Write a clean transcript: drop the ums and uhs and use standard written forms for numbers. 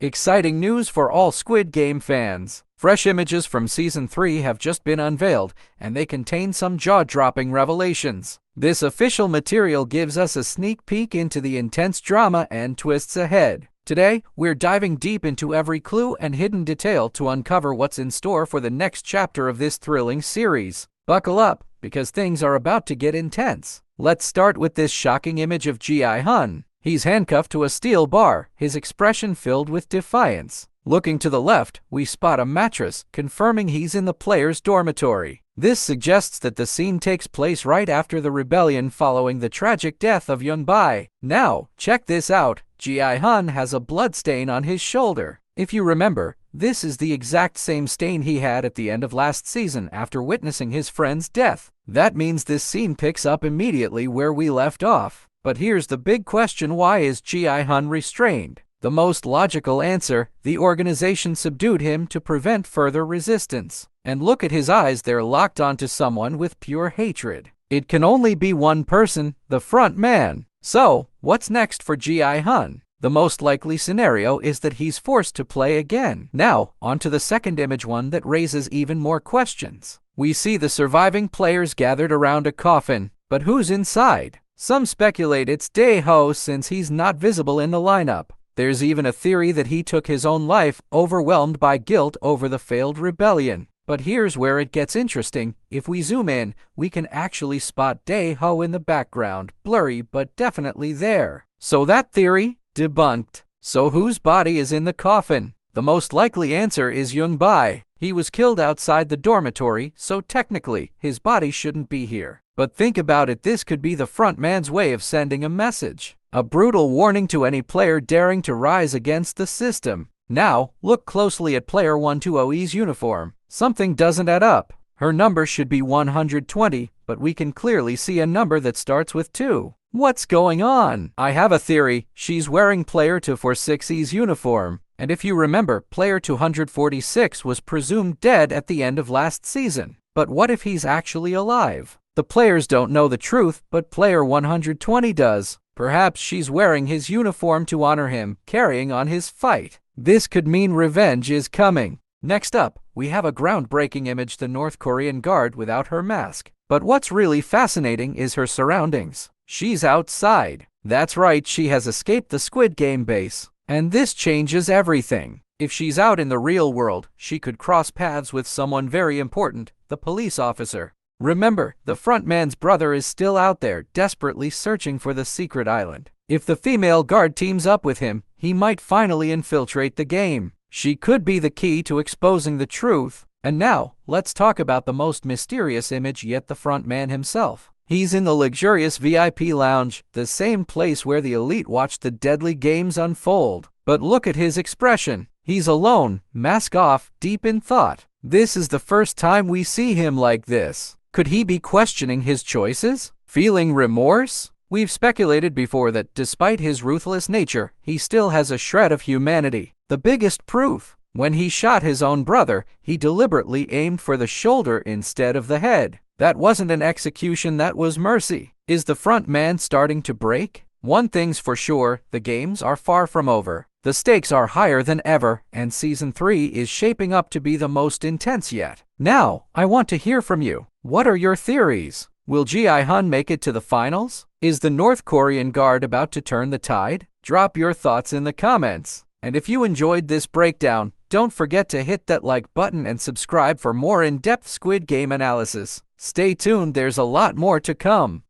Exciting news for all Squid Game fans. Fresh images from Season 3 have just been unveiled, and they contain some jaw-dropping revelations. This official material gives us a sneak peek into the intense drama and twists ahead. Today, we're diving deep into every clue and hidden detail to uncover what's in store for the next chapter of this thrilling series. Buckle up, because things are about to get intense. Let's start with this shocking image of Gi-hun. He's handcuffed to a steel bar, his expression filled with defiance. Looking to the left, we spot a mattress, confirming he's in the player's dormitory. This suggests that the scene takes place right after the rebellion following the tragic death of Yoon-bi. Now, check this out. Gi-hun has a bloodstain on his shoulder. If you remember, this is the exact same stain he had at the end of last season after witnessing his friend's death. That means this scene picks up immediately where we left off. But here's the big question: why is Gi-hun restrained? The most logical answer: the organization subdued him to prevent further resistance. And look at his eyes, they're locked onto someone with pure hatred. It can only be one person, the front man. So, what's next for Gi-hun? The most likely scenario is that he's forced to play again. Now, onto the second image, one that raises even more questions. We see the surviving players gathered around a coffin, but who's inside? Some speculate it's Gi-hun since he's not visible in the lineup. There's even a theory that he took his own life, overwhelmed by guilt over the failed rebellion. But here's where it gets interesting. If we zoom in, we can actually spot Gi-hun in the background, blurry but definitely there. So that theory? Debunked. So whose body is in the coffin? The most likely answer is Yoon-bi. He was killed outside the dormitory, so technically, his body shouldn't be here. But think about it, this could be the front man's way of sending a message. A brutal warning to any player daring to rise against the system. Now, look closely at player 120's uniform. Something doesn't add up. Her number should be 120, but we can clearly see a number that starts with 2. What's going on? I have a theory. She's wearing player 246's uniform. And if you remember, player 246 was presumed dead at the end of last season. But what if he's actually alive? The players don't know the truth, but player 120 does. Perhaps she's wearing his uniform to honor him, carrying on his fight. This could mean revenge is coming. Next up, we have a groundbreaking image: the North Korean guard without her mask. But what's really fascinating is her surroundings. She's outside. That's right, she has escaped the Squid Game base. And this changes everything. If she's out in the real world, she could cross paths with someone very important, the police officer. Remember, the front man's brother is still out there, desperately searching for the secret island. If the female guard teams up with him, he might finally infiltrate the game. She could be the key to exposing the truth. And now, let's talk about the most mysterious image yet: the front man himself. He's in the luxurious VIP lounge, the same place where the elite watched the deadly games unfold. But look at his expression. He's alone, mask off, deep in thought. This is the first time we see him like this. Could he be questioning his choices? Feeling remorse? We've speculated before that despite his ruthless nature, he still has a shred of humanity. The biggest proof: when he shot his own brother, he deliberately aimed for the shoulder instead of the head. That wasn't an execution, that was mercy. Is the front man starting to break? One thing's for sure, the games are far from over. The stakes are higher than ever, and Season 3 is shaping up to be the most intense yet. Now, I want to hear from you. What are your theories? Will Gi-hun make it to the finals? Is the North Korean guard about to turn the tide? Drop your thoughts in the comments. And if you enjoyed this breakdown, don't forget to hit that like button and subscribe for more in-depth Squid Game analysis. Stay tuned, there's a lot more to come.